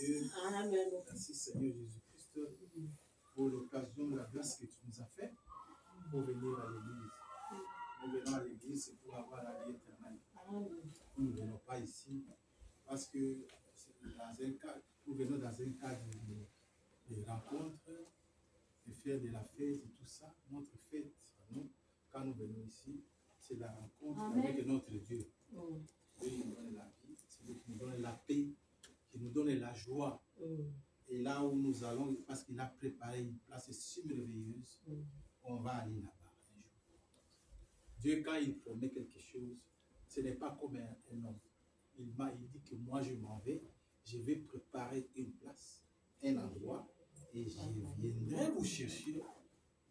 Dieu. Amen. Merci Seigneur Jésus-Christ pour l'occasion, la grâce que tu nous as fait pour venir à l'église. Nous venons à l'église, c'est pour avoir la vie éternelle. Nous ne venons pas ici parce que dans un cadre, nous venons dans un cadre de rencontres, de faire de la fête et tout ça. Notre fête, nous, quand nous venons ici, c'est la rencontre avec notre Dieu. Dieu qui nous donne la vie, c'est lui qui nous donne la paix, qui nous donne la joie. Et là où nous allons, parce qu'il a préparé une place si merveilleuse, on va aller là-bas un jour. Dieu, quand il promet quelque chose, ce n'est pas comme un homme. Il dit que moi je m'en vais, je vais préparer une place, un endroit, et je viendrai vous chercher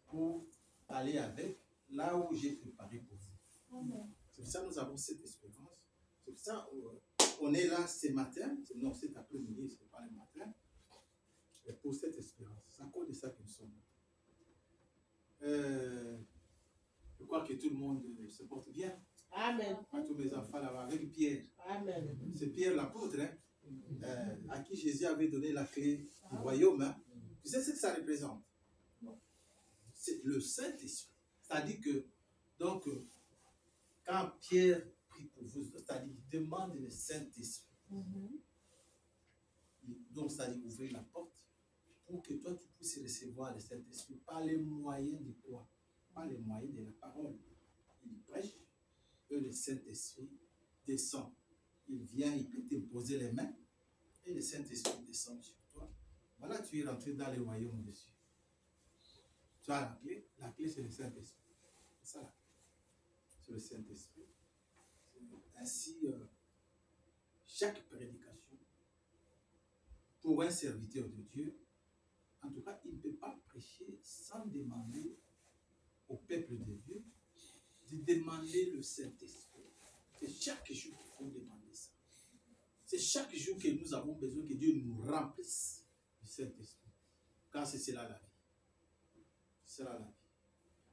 pour aller avec là où j'ai préparé pour vous. C'est pour ça que nous avons cette espérance. C'est pour ça qu'on est là ce matin, non cet après-midi, ce n'est pas le matin, et pour cette espérance. C'est à cause de ça que nous sommes là. Je crois que tout le monde se porte bien. Amen. À tous mes enfants là-bas, avec Pierre. Amen. C'est Pierre l'apôtre, hein, à qui Jésus avait donné la clé du royaume. Hein. Tu sais ce que ça représente? C'est le Saint-Esprit. C'est-à-dire que, donc, quand Pierre prie pour vous, c'est-à-dire qu'il demande le Saint-Esprit. Donc, c'est-à-dire ouvrir la porte pour que toi, tu puisses recevoir le Saint-Esprit par les moyens de quoi? Par les moyens de la parole. Il prêche, et le Saint-Esprit descend. Il vient, il peut t'imposer les mains, et le Saint-Esprit descend sur toi. Voilà, tu es rentré dans le royaume de Dieu. Tu as la clé c'est le Saint-Esprit. C'est ça la clé. C'est le Saint-Esprit. Ainsi, chaque prédication, pour un serviteur de Dieu, en tout cas, il ne peut pas prêcher sans demander au peuple de Dieu de demander le Saint-Esprit. C'est chaque jour qu'il faut demander ça. C'est chaque jour que nous avons besoin que Dieu nous remplisse du Saint-Esprit. Car c'est cela la vie. C'est cela la vie.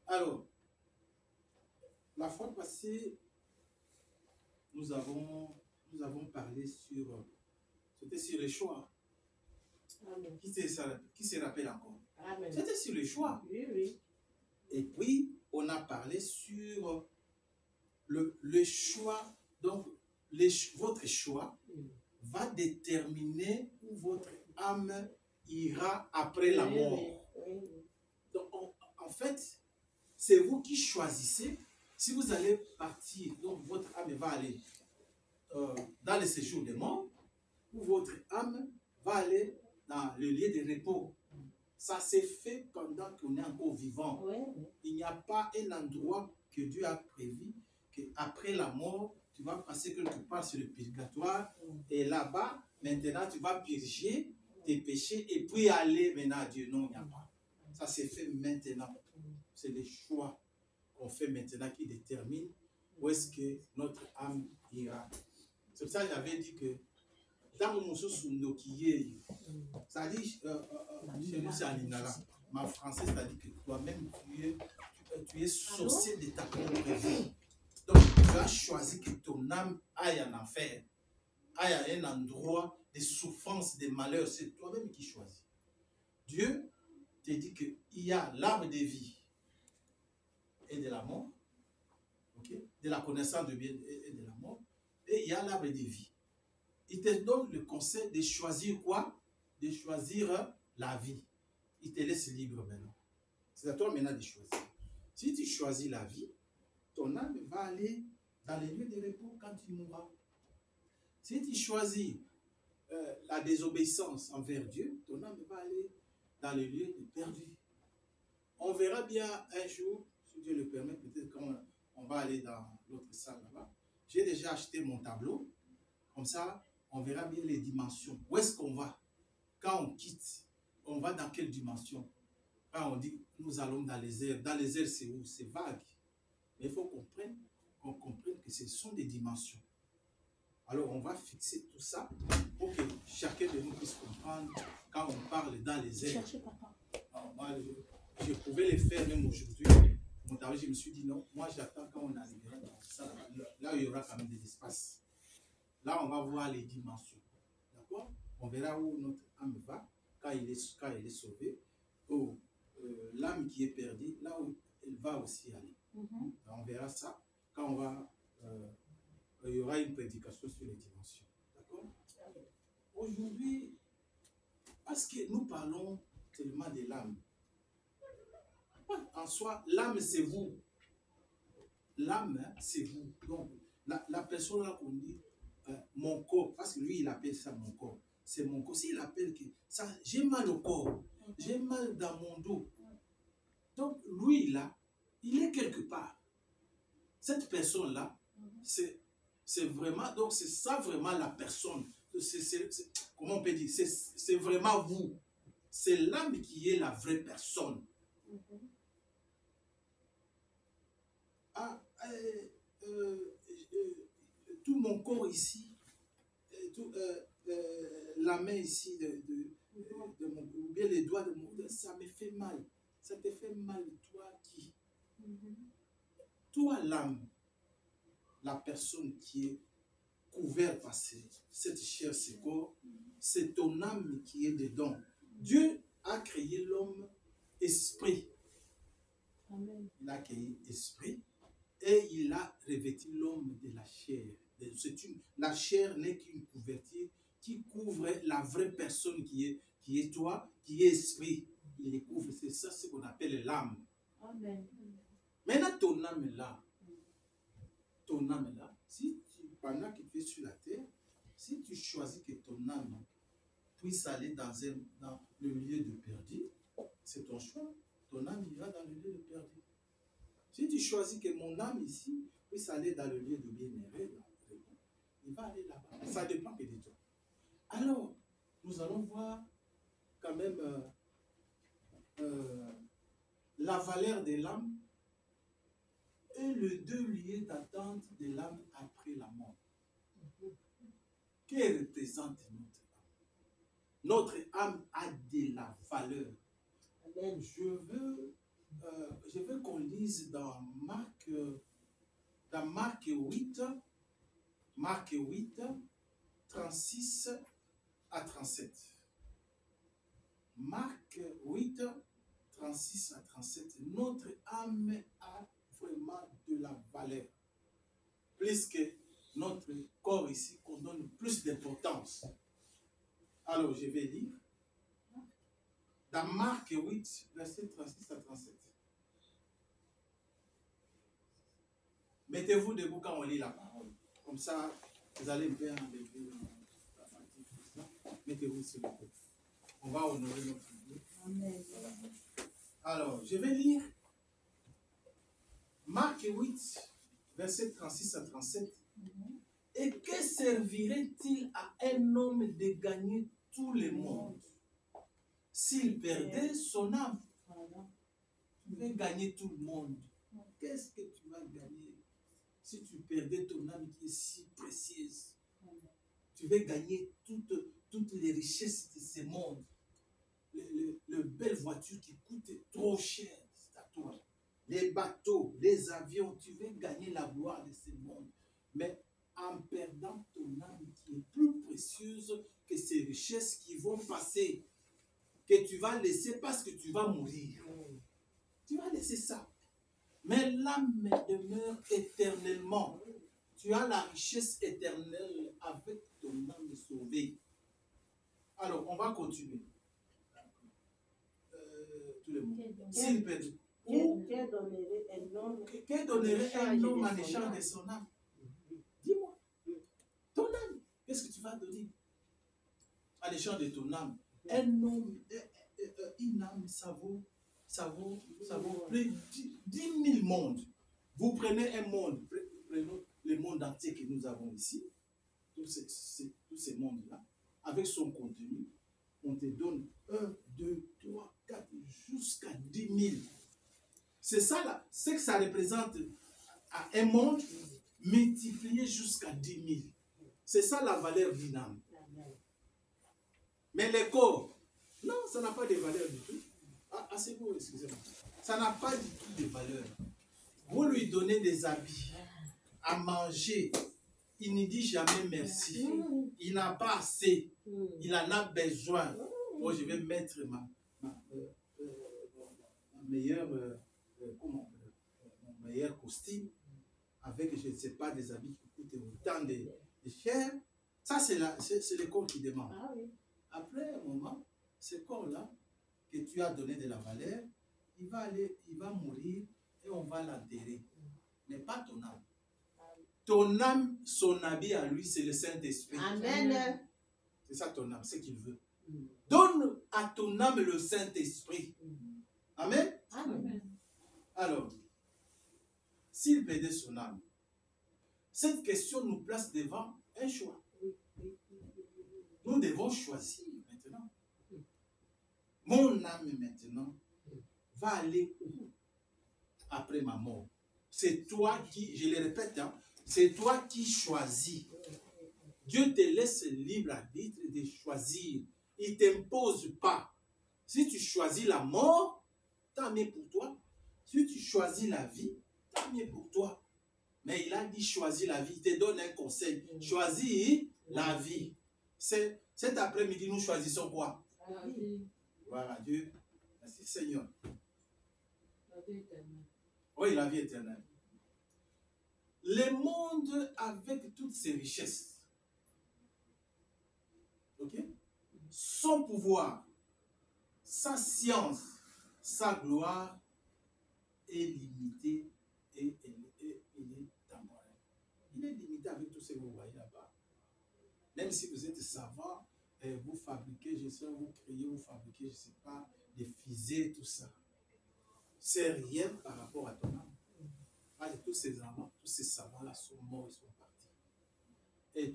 Alors, la fois passée, nous avons parlé sur... C'était sur les choix. Amen. Qui se rappelle encore? C'était sur les choix. Oui, oui. Et puis, on a parlé sur le choix. Donc, votre choix va déterminer où votre âme ira après la mort. Donc, en fait, c'est vous qui choisissez. Si vous allez partir, donc votre âme va aller dans le séjour des morts, ou votre âme va aller dans le lieu de repos. Ça s'est fait pendant qu'on est encore vivant. Il n'y a pas un endroit que Dieu a prévu qu'après la mort, tu vas passer quelque part sur le purgatoire et là-bas, maintenant, tu vas purger tes péchés et puis aller maintenant à Dieu. Non, il n'y a pas. Ça s'est fait maintenant. C'est le choix qu'on fait maintenant qui détermine où est-ce que notre âme ira. C'est pour ça que j'avais dit que dans mon c'est-à-dire, chez nous c'est en lingala, ma français, c'est-à-dire que toi-même tu es sorcier de ta propre vie. Donc tu as choisi que ton âme aille en enfer, aille à un endroit de souffrance, de malheur. C'est toi-même qui choisis. Dieu te dit qu'il y a l'arbre de vie et de la mort, okay? De la connaissance de bien et de la mort, et il y a l'arbre de vie. Il te donne le conseil de choisir quoi? De choisir la vie. Il te laisse libre maintenant. C'est à toi maintenant de choisir. Si tu choisis la vie, ton âme va aller dans les lieux de repos quand tu mourras. Si tu choisis la désobéissance envers Dieu, ton âme va aller dans les lieux de perdu. On verra bien un jour, si Dieu le permet, peut-être quand on va aller dans l'autre salle là-bas. J'ai déjà acheté mon tableau. Comme ça, on verra bien les dimensions. Où est-ce qu'on va? Quand on quitte, on va dans quelle dimension? Quand on dit, nous allons dans les airs. Dans les airs, c'est où? C'est vague. Mais il faut qu'on comprenne que ce sont des dimensions. Alors, on va fixer tout ça pour que chacun de nous puisse comprendre quand on parle dans les airs. Alors, moi, je pouvais le faire même aujourd'hui. Je me suis dit non, moi j'attends quand on arrivera dans ça. Là, il y aura quand même des espaces. Là, on va voir les dimensions. D'accord? On verra où notre âme va quand il est sauvé. Oh, l'âme qui est perdue, là où elle va aussi aller. On verra ça quand il y aura une prédication sur les dimensions. D'accord? Aujourd'hui, parce que nous parlons tellement de l'âme. En soi, l'âme, c'est vous. L'âme, c'est vous. Donc, la personne là qu'on dit, mon corps, parce que lui, il appelle ça mon corps. C'est mon corps. S'il appelle que ça, j'ai mal au corps, j'ai mal dans mon dos. Donc, lui, là, il est quelque part. Cette personne-là, c'est vraiment, donc c'est ça vraiment la personne. Comment on peut dire? C'est vraiment vous. C'est l'âme qui est la vraie personne. Tout mon corps ici, la main ici de mon, ou bien les doigts de mon dos, ça me fait mal. Ça te fait mal, toi qui? Toi, l'âme, la personne qui est couverte par cette chair, ce corps, c'est ton âme qui est dedans. Dieu a créé l'homme esprit. Amen. Il a créé esprit et il a revêtu l'homme de la chair. La chair n'est qu'une couverture qui couvre la vraie personne qui est toi, qui est esprit. Il les couvre. C'est ça ce qu'on appelle l'âme. Amen. Maintenant, ton âme là, si pendant que tu es sur la terre, si tu choisis que ton âme puisse aller dans le lieu de perdu, c'est ton choix. Ton âme ira dans le lieu de perdu. Si tu choisis que mon âme ici puisse aller dans le lieu de bien-aimé, il va aller là-bas. Ça dépend que de toi. Alors, nous allons voir quand même la valeur de l'âme et les deux lieux d'attente de l'âme après la mort. Que représente notre âme? Notre âme a de la valeur. Amen. Je veux qu'on lise dans Marc 8, 36 à 37. Marc 8, 36 à 37. Notre âme a vraiment de la valeur. Plus que notre corps ici, qu'on donne plus d'importance. Alors, je vais lire. Dans Marc 8, verset 36 à 37. Mettez-vous debout quand on lit la parole. Comme ça, vous allez bien enlever la partie. Mettez-vous sur le côté. On va honorer notre Dieu. Amen. Voilà. Alors, je vais lire Marc 8, verset 36 à 37. Et que servirait-il à un homme de gagner tout le monde s'il perdait son âme? Tu veux gagner tout le monde. Qu'est-ce que tu vas gagner si tu perdais ton âme qui est si précieuse? Tu veux gagner toutes les richesses de ce monde. Les belles voitures qui coûtent trop cher, c'est à toi. Les bateaux, les avions, tu veux gagner la gloire de ce monde. Mais en perdant ton âme qui est plus précieuse que ces richesses qui vont passer, que tu vas laisser parce que tu vas mourir. Tu vas laisser ça. Mais l'âme demeure éternellement. Tu as la richesse éternelle avec ton âme sauvée. Alors, on va continuer. Tout le monde. S'il perd, que donnerait un homme en échange de son âme? Dis-moi. Ton âme, qu'est-ce que tu vas donner en échange de ton âme? Un homme, une âme, ça vaut plus de 10 000 mondes. Vous prenez un monde, prenons le monde entier que nous avons ici, tous ces mondes-là, avec son contenu, on te donne 1, 2, 3, 4, jusqu'à 10 000. C'est ça là, c'est que ça représente à un monde multiplié jusqu'à 10 000. C'est ça la valeur d'une âme. Mais les corps, non, ça n'a pas de valeur du tout. Ah, c'est bon, excusez-moi. Ça n'a pas du tout de valeur. Vous lui donnez des habits, à manger, il ne dit jamais merci. Il n'a pas assez. Il en a besoin. Moi, je vais mettre mon meilleur costume avec, je ne sais pas, des habits qui coûtent autant de cher. Ça, c'est le corps qui demande. Ah oui. Après un moment, ce corps-là, que tu as donné de la valeur, il va mourir et on va l'enterrer. Mais pas ton âme. Ton âme, son habit à lui, c'est le Saint-Esprit. Amen. C'est ça ton âme, c'est ce qu'il veut. Donne à ton âme le Saint-Esprit. Amen. Amen. Alors, s'il perdait son âme, cette question nous place devant un choix. Nous devons choisir maintenant. Mon âme maintenant va aller où après ma mort? C'est toi qui, je le répète, hein, c'est toi qui choisis. Dieu te laisse libre arbitre de choisir. Il ne t'impose pas. Si tu choisis la mort, tant mieux pour toi. Si tu choisis la vie, tant mieux pour toi. Mais il a dit choisis la vie. Il te donne un conseil. Choisis la vie. Cet après-midi, nous choisissons quoi? La vie. Voilà, Dieu. Merci Seigneur. La vie éternelle. Oui, la vie éternelle. Le monde avec toutes ses richesses, ok? Son pouvoir, sa science, sa gloire est limité et il est temporaire. Il est limité avec tout ce que vous voyez là-bas. Même si vous êtes savant, vous fabriquez, je sais, vous créez, vous fabriquez, je ne sais pas, des fusées, tout ça. C'est rien par rapport à ton âme. Tous ces amants, tous ces savants-là sont morts, ils sont partis. Et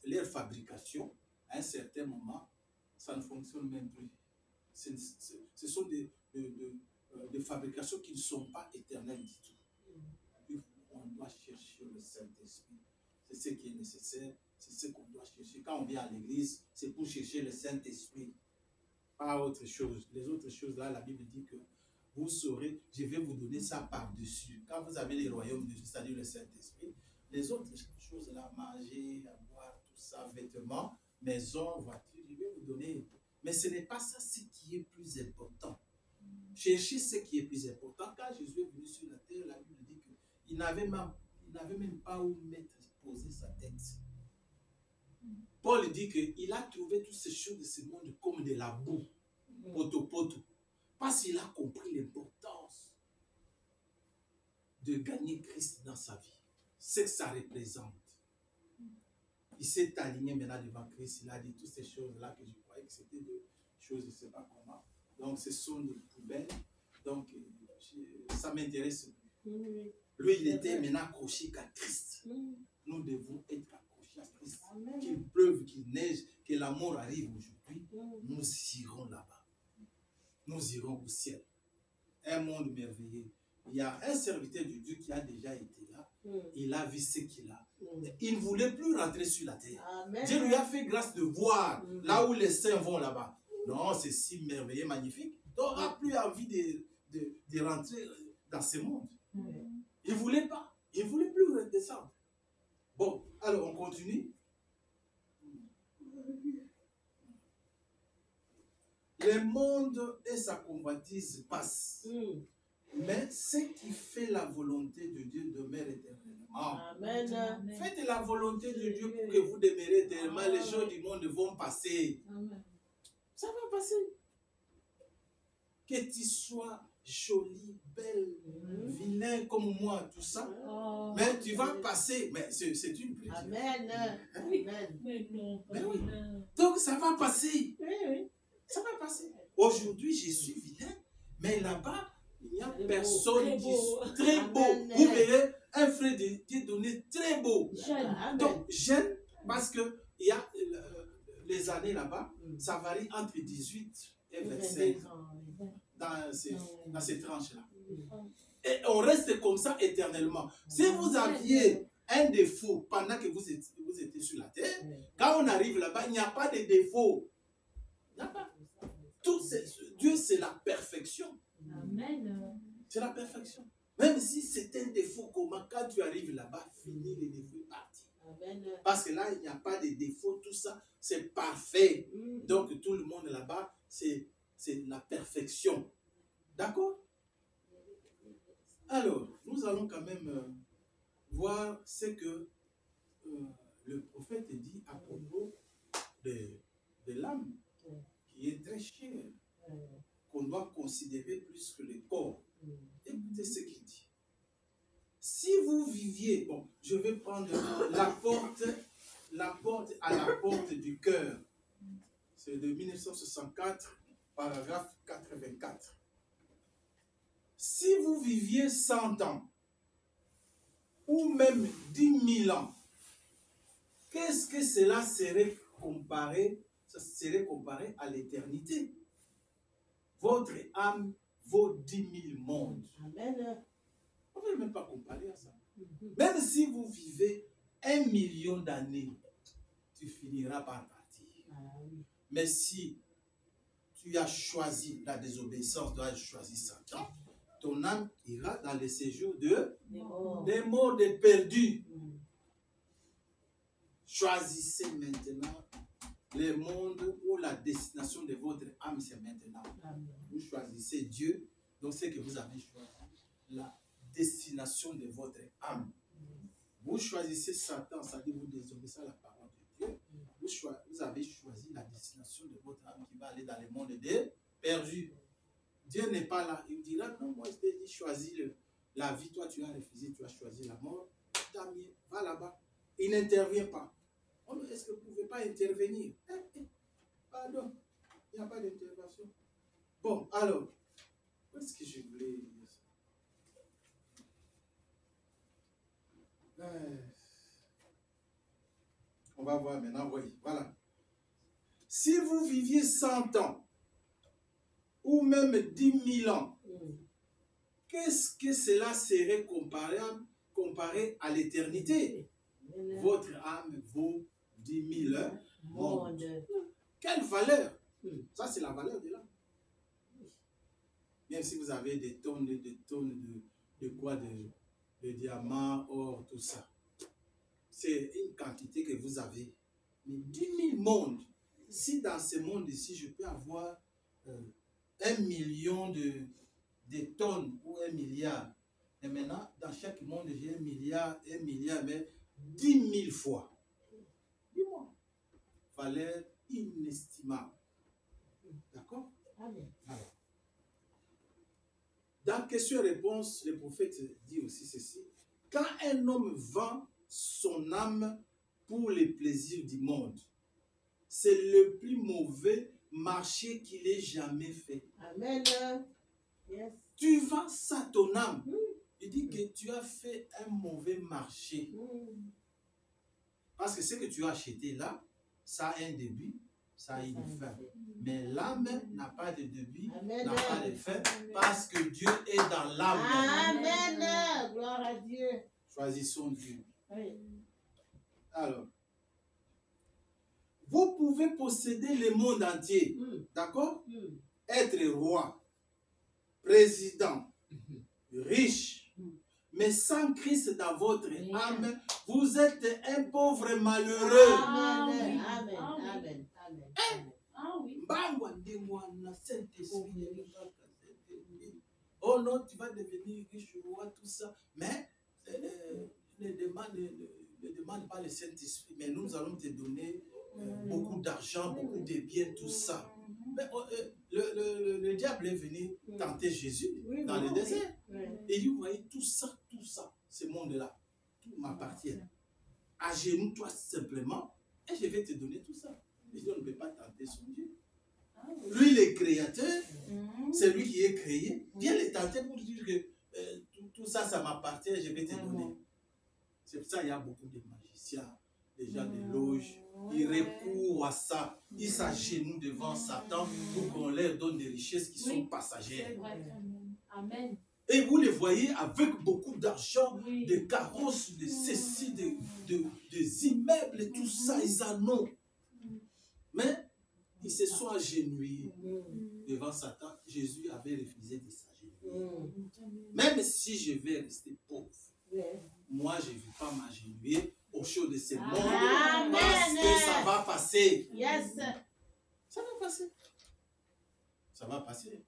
leur fabrication, à un certain moment, ça ne fonctionne même plus. Ce sont des fabrications qui ne sont pas éternelles du tout. On doit chercher le Saint-Esprit. C'est ce qui est nécessaire, c'est ce qu'on doit chercher. Quand on vient à l'église, c'est pour chercher le Saint-Esprit, pas autre chose. Les autres choses là, la Bible dit que vous saurez, je vais vous donner ça par-dessus. Quand vous avez les royaumes de Dieu, c'est-à-dire le Saint-Esprit, les autres choses là, manger, boire, tout ça, vêtements, maison, voiture, je vais vous donner. Mais ce n'est pas ça ce qui est plus important. Cherchez ce qui est plus important. Quand Jésus est venu sur la terre, la Bible dit qu'il n'avait même pas où poser sa tête. Paul dit qu'il a trouvé toutes ces choses de ce monde comme de la boue, poto. Parce qu'il a compris l'importance de gagner Christ dans sa vie. Ce que ça représente. Il s'est aligné maintenant devant Christ. Il a dit toutes ces choses-là que je croyais que c'était des choses, je ne sais pas comment. Donc, ce sont des poubelles. Donc, ça m'intéresse. Lui, il était maintenant accroché qu'à Christ. Nous devons être accrochés à Christ. Qu'il pleuve, qu'il neige, que la mort arrive aujourd'hui. Nous irons là-bas. Nous irons au ciel. Un monde merveilleux. Il y a un serviteur de Dieu qui a déjà été là. Il a vu ce qu'il a. Il ne voulait plus rentrer sur la terre. Amen. Dieu lui a fait grâce de voir là où les saints vont là-bas. Non, c'est si merveilleux, magnifique. Donc, on n'a plus envie de rentrer dans ce monde. Il ne voulait pas. Il ne voulait plus redescendre. Bon, alors on continue. Le monde et sa convoitise passent. Mais ce qui fait la volonté de Dieu demeure éternellement. Amen. Faites la volonté de Dieu pour que vous demeurez éternellement. Les choses du monde vont passer. Amen. Ça va passer. Que tu sois joli, belle, vilain comme moi, tout ça. Mais tu vas passer. Mais c'est une plaisir. Amen. Amen. Mais non, pas Mais oui. vilain. Donc ça va passer. Oui. Ça va passer. Aujourd'hui, je suis vilain, mais là-bas, il n'y a personne très qui beau. est très beau. Amen. Vous verrez un frère de Dieu donné très beau. Jeune. Amen. Donc, jeune, parce que il y a les années là-bas, ça varie entre 18 et 25 dans ces tranches-là. Et on reste comme ça éternellement. Si vous aviez un défaut pendant que vous étiez sur la terre, quand on arrive là-bas, il n'y a pas de défaut. Il n'y a pas. Dieu, c'est la perfection. Amen. C'est la perfection. Même si c'est un défaut, comment quand tu arrives là-bas, fini, les défauts est parti. Amen. Parce que là, il n'y a pas de défaut, tout ça, c'est parfait. Mm. Donc, tout le monde là-bas, c'est la perfection. D'accord? Alors, nous allons quand même voir ce que le prophète dit à propos de l'âme, qui est très chère, qu'on doit considérer plus que le corps. Écoutez ce qu'il dit. Si vous viviez, bon, je vais prendre la porte à la porte du cœur. C'est de 1964, paragraphe 84. Si vous viviez 100 ans, ou même 10 000 ans, qu'est-ce que cela serait comparé? Ça serait comparé à l'éternité. Votre âme vaut 10 000 mondes. Amen. On ne peut même pas comparer à ça. Même si vous vivez 1 million d'années, tu finiras par partir. Ah oui. Mais si tu as choisi la désobéissance, tu as choisi 100 ans, ton âme ira dans le séjour des morts, des perdus. Mm. Choisissez maintenant le monde où la destination de votre âme, c'est maintenant. Amen. Vous choisissez Dieu, donc c'est que vous avez choisi la destination de votre âme. Vous choisissez Satan, c'est-à-dire vous désobéissez à la parole de Dieu. Vous avez choisi la destination de votre âme qui va aller dans le monde des perdus. Dieu n'est pas là. Il dira, non, moi je t'ai dit, choisis la vie, toi tu as refusé, tu as choisi la mort. Tant mieux, va là-bas. Il n'intervient pas. Oh, est-ce que vous ne pouvez pas intervenir? Pardon, il n'y a pas d'intervention. Bon, alors, où est-ce que je voulais dire ça? On va voir maintenant, oui, voilà. Si vous viviez 100 ans, ou même 10 000 ans, qu'est-ce que cela serait comparé à l'éternité? Amen. Votre âme vaut 10 000 mondes. Monde. Quelle valeur? Mm. Ça, c'est la valeur de l'âme. Même si vous avez des tonnes et des tonnes de quoi, de diamants, or, tout ça. C'est une quantité que vous avez. Mais 10 000 mondes, si dans ce monde ici, je peux avoir 1 million de tonnes ou 1 milliard, et maintenant, dans chaque monde, j'ai 1 milliard, mais 10 000 fois. Dis-moi. Valeur inestimable. D'accord? Amen. Alors, dans question-réponse, le prophète dit aussi ceci. Quand un homme vend son âme pour les plaisirs du monde, c'est le plus mauvais marché qu'il ait jamais fait. Amen. Yes. Tu vends ça ton âme. Il dit que tu as fait un mauvais marché. Mm. Parce que ce que tu as acheté là, ça a un début, ça a une fin. Mais l'âme n'a pas de début, Amen. n'a pas de fin, parce que Dieu est dans l'âme. Amen. Gloire à Dieu. Choisissons Dieu. Oui. Alors, vous pouvez posséder le monde entier, Mm. d'accord? Mm. Être roi, président, riche, mais sans Christ dans votre âme, vous êtes un pauvre malheureux. Amen. Ah Amen. oui. Ah oui. Amen. Amen. Amen. Ah oui. Mbangwa ndengwa na Saint-Esprit. Oh non, tu vas devenir riche, roi, tout ça. Mais ne demande pas le Saint-Esprit. Mais nous allons te donner beaucoup d'argent, beaucoup de biens, tout ça. Mais le diable est venu tenter Jésus Oui, dans oui, le désert. oui. Et il voyait tout ça, ce monde-là, tout m'appartient. Agenouille-toi simplement et je vais te donner tout ça. Mais Dieu ne peut pas tenter son Dieu. Ah oui. Lui, le créateur, Mhm. c'est lui qui est créé. Viens le tenter pour dire que tout ça, ça m'appartient, je vais te donner. C'est pour ça qu'il y a beaucoup de magiciens, des gens de loges. Ils recourent à ça. Ils s'agenouillent devant Satan pour qu'on leur donne des richesses qui sont Oui. passagères. C'est vrai. Amen. Amen. Et vous les voyez avec beaucoup d'argent, Oui. des carrosses, de ceci, des immeubles et tout ça, ils en ont. Mais ils se sont agenouillés devant Satan. Jésus avait refusé de s'agenouiller. Même si je vais rester pauvre, Oui. moi je ne vais pas m'agenouiller aux choses de ce monde. Amen. Parce que ça va passer. Yes. Ça va passer. Ça va passer.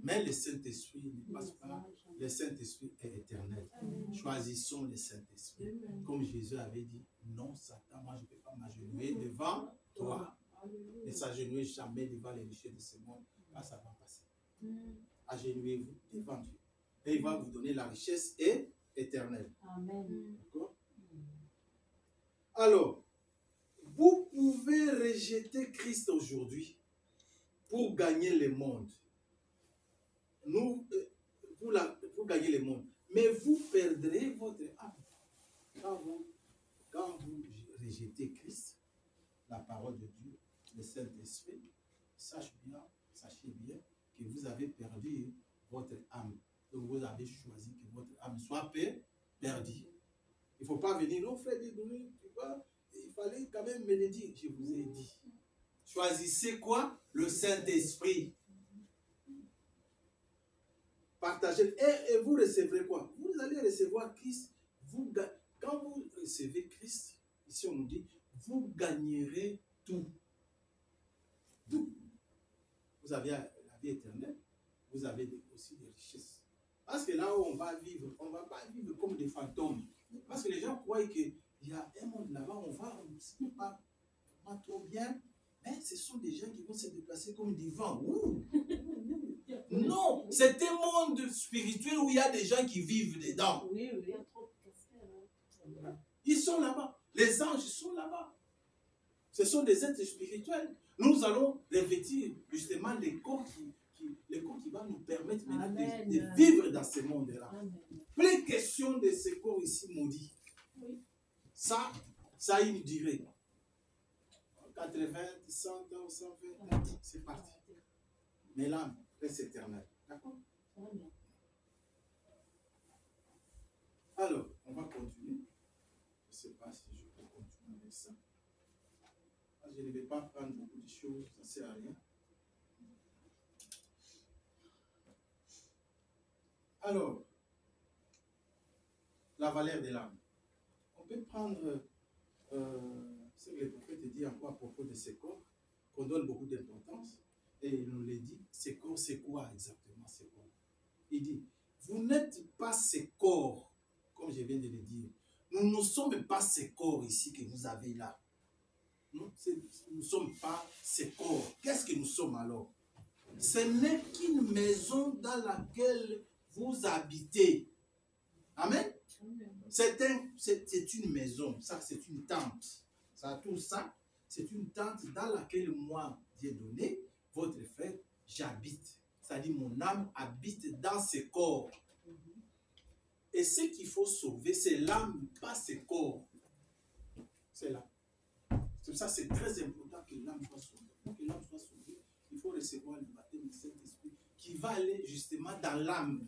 Mais le Saint-Esprit ne passe pas. Le Saint-Esprit est éternel. Choisissons le Saint-Esprit. Comme Jésus avait dit, non, Satan, moi je ne peux pas m'agenouiller devant toi. Ne s'agenouiller jamais devant les richesses de ce monde. Là, ça va passer. Agenouillez-vous devant Dieu. Et il va vous donner la richesse éternelle. Amen. D'accord? Alors, vous pouvez rejeter Christ aujourd'hui pour gagner le monde. Pour gagner le monde. Mais vous perdrez votre âme. Quand vous rejetez Christ, la parole de Dieu, le Saint-Esprit, sachez bien que vous avez perdu votre âme. Donc vous avez choisi que votre âme soit perdue. Il ne faut pas venir, non frère, tu vois, il fallait quand même me le dire. Je vous ai dit. Choisissez quoi? Le Saint-Esprit. Partagez. Et vous recevrez quoi? Vous allez recevoir Christ. Quand vous recevez Christ, ici on nous dit, vous gagnerez tout. Tout. Vous avez la vie éternelle. Vous avez aussi des richesses. Parce que là où on va vivre, on ne va pas vivre comme des fantômes. Parce que les gens croient qu'il y a un monde là-bas, on ne sait pas trop bien. Mais ce sont des gens qui vont se déplacer comme des vents. Ouh. Non, c'est un monde spirituel où il y a des gens qui vivent dedans. Oui, oui. Il y a trop de casquettes. Ils sont là-bas. Les anges sont là-bas. Ce sont des êtres spirituels. Nous allons revêtir justement les corps qui va nous permettre maintenant de vivre dans ce monde-là. Plus question de ce corps ici maudit. Oui. Ça a une durée. 80, 100 ans, 120 ans, c'est parti. Mais l'âme reste éternelle. D'accord? Alors, on va continuer. Je ne sais pas si je peux continuer avec ça. Je ne vais pas prendre beaucoup de choses, ça ne sert à rien. Alors, la valeur de l'âme. On peut prendre ce que le prophète dit encore à propos de ces corps, qu'on donne beaucoup d'importance. Et il nous le dit, ces corps, c'est quoi exactement ces corps? Il dit, vous n'êtes pas ces corps, comme je viens de le dire. Nous ne sommes pas ces corps ici que vous avez là. Nous ne sommes pas ces corps. Qu'est-ce que nous sommes alors? Ce n'est qu'une maison dans laquelle vous habitez. Amen. C'est une maison, ça c'est une tente. Tout ça, c'est une tente dans laquelle moi, Dieu donné, votre frère, j'habite. C'est-à-dire mon âme habite dans ce corps. Et ce qu'il faut sauver, c'est l'âme, pas ce corps. C'est là. C'est pour ça que c'est très important que l'âme soit sauvée. Pour que l'âme soit sauvée, il faut recevoir le baptême du Saint-Esprit qui va aller justement dans l'âme.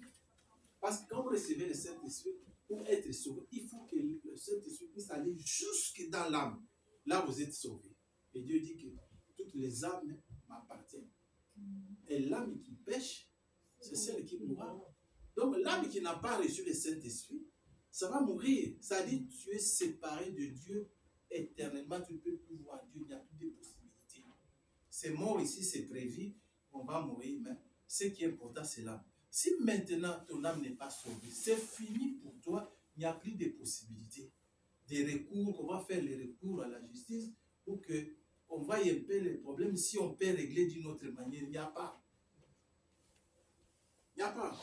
Parce que quand vous recevez le Saint-Esprit, pour être sauvé, il faut que le Saint-Esprit puisse aller jusque dans l'âme. Là, vous êtes sauvé. Et Dieu dit que toutes les âmes m'appartiennent. Et l'âme qui pêche, c'est celle qui mourra. Donc l'âme qui n'a pas reçu le Saint-Esprit, ça va mourir. C'est-à-dire que tu es séparé de Dieu éternellement, tu ne peux plus voir Dieu, il n'y a plus de possibilités. C'est mort ici, c'est prévu, on va mourir, mais ce qui est important, c'est l'âme. Si maintenant ton âme n'est pas sauvée, c'est fini pour toi, il n'y a plus de possibilités. Des recours, on va faire les recours à la justice pour qu'on voie un peu les problèmes. Si on peut régler d'une autre manière, il n'y a pas. Il n'y a pas.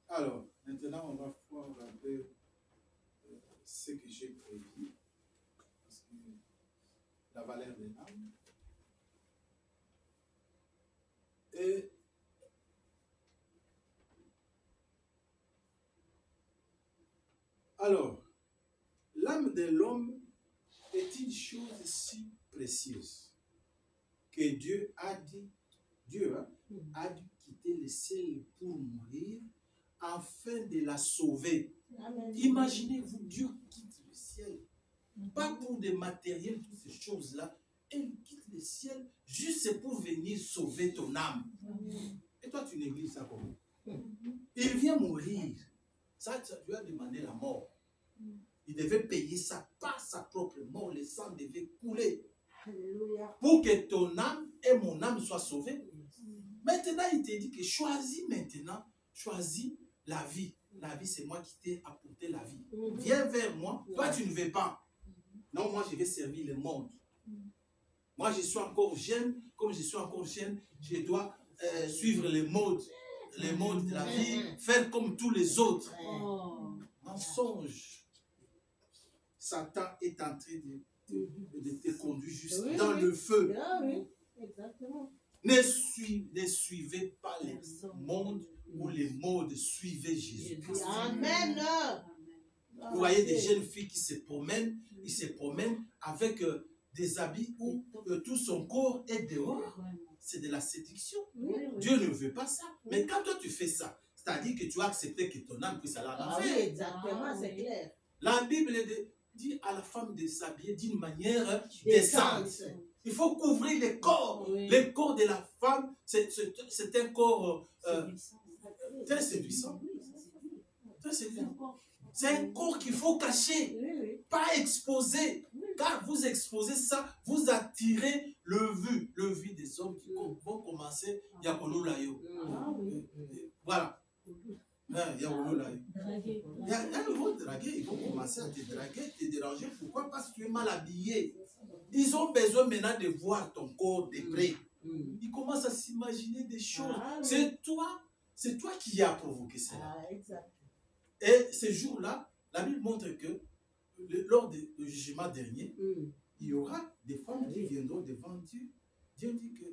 Alors, maintenant, on va voir un peu ce que j'ai prévu. Parce que la valeur de l'âme. Et alors, l'âme de l'homme est une chose si précieuse que Dieu a dû quitter le ciel pour mourir afin de la sauver. Amen. Imaginez-vous, Dieu quitte le ciel, pas pour des matériels, toutes ces choses-là. Il quitte le ciel juste pour venir sauver ton âme. Et toi, tu négliges ça comment? Il vient mourir. Ça, tu as demandé la mort. il devait payer ça par sa propre mort. Le sang devait couler Alléluia. pour que ton âme et mon âme soient sauvées. Maintenant, il te dit que choisis maintenant, choisis la vie. La vie, c'est moi qui t'ai apporté la vie. Viens vers moi. Toi, tu ne veux pas. Non, moi, je vais servir le monde. Moi, je suis encore jeune. Comme je suis encore jeune, je dois suivre les modes de la vie, faire comme tous les autres. Oh. Mensonge. Satan est en train de te conduire juste Oui, dans oui. le feu. Ah oui, exactement. Ne suivez pas les mondes ou les modes, suivez Jésus. Amen. Vous voyez des jeunes filles qui se promènent, ils se promènent avec des habits où tout son corps est dehors. C'est de la séduction. Oui, oui. Dieu ne veut pas ça. Mais quand toi tu fais ça, c'est-à-dire que tu as accepté que ton âme puisse aller en Ah oui, enfer. exactement, c'est clair. La Bible dit à la femme de s'habiller d'une manière décente. Il faut couvrir les corps. Oui. Le corps de la femme, c'est un corps très séduisant. Très séduisant. C'est un corps qu'il faut cacher, Oui, oui. pas exposer. Car vous exposez ça, vous attirez le vu des hommes qui vont commencer. Yakolulayo. Ah oui. Voilà. Yakolulayo. Draguer. Ils vont te draguer, ils vont commencer à te draguer, te déranger. Pourquoi? Parce que tu es mal habillé. Ils ont besoin maintenant de voir ton corps de près. Ils commencent à s'imaginer des choses. Ah oui. C'est toi qui as provoqué cela. Ah, exact. Et ces jours-là, la Bible montre que lors du jugement dernier, il y aura des femmes qui viendront devant Dieu. Dieu dit que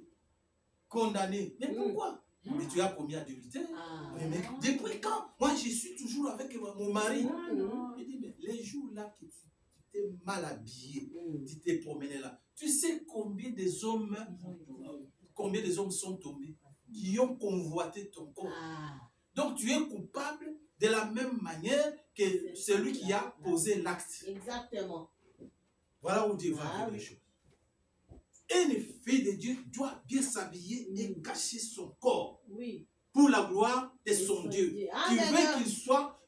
condamné. Mais pourquoi? Mais tu as commis adultère. Ah. Mais depuis quand? Moi, je suis toujours avec mon mari. Ah, non. Il dit, mais les jours-là que tu t'es mal habillé, tu t'es promené là, tu sais combien des hommes sont tombés, qui ont convoité ton corps. Ah. Donc, tu es coupable de la même manière que celui qui a posé l'acte. Exactement. Voilà où Dieu va Ah faire les oui. choses. Une fille de Dieu doit bien s'habiller et cacher son corps Oui. pour la gloire de son Dieu. Tu Amen. veux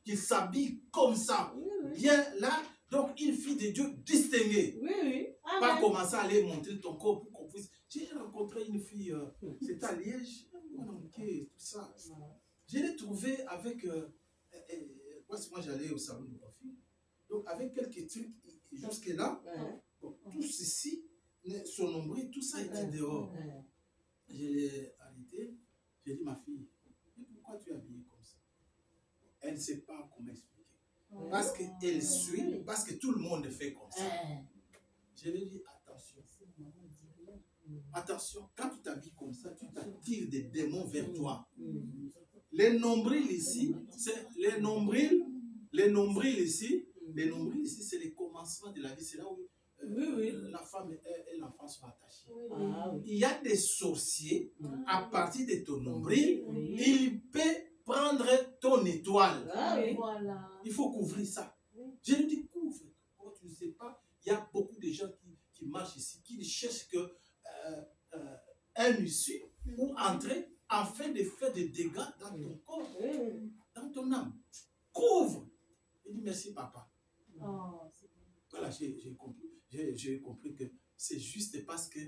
qu'il s'habille comme ça. Oui, oui. Bien là, donc une fille de Dieu distinguée. Oui, oui. Pas Amen. commencer à aller montrer ton corps pour qu'on puisse. J'ai rencontré une fille, c'était à Liège, tout ça. Je l'ai trouvée avec. Moi, j'allais au salon de coiffure. Donc, avec quelques trucs jusque-là, Ouais. bon, tout ceci, son nombril, tout ça était dehors. Ouais. Je l'ai arrêté. J'ai dit, ma fille, mais pourquoi tu es habillée comme ça? Elle ne sait pas comment expliquer. Parce qu'elle suit, parce que tout le monde fait comme ça. Je lui ai dit, attention. Attention, quand tu t'habilles comme ça, tu t'attires des démons vers toi. Les nombrils ici, c'est les nombrils ici, c'est le commencement de la vie. C'est là où la femme et l'enfant sont attachés. Ah oui. Il y a des sorciers, à partir de ton nombril, il peut prendre ton étoile. Ah oui. Voilà. Il faut couvrir ça. Je lui dis, couvre. Oh, tu ne sais pas, il y a beaucoup de gens qui marchent ici, qui ne cherchent que un issue ou entrer afin de faire des dégâts dans ton corps, Oui. dans ton âme. Couvre. Il dit, merci papa. Oh, c'est bon. Voilà, j'ai compris que c'est juste parce que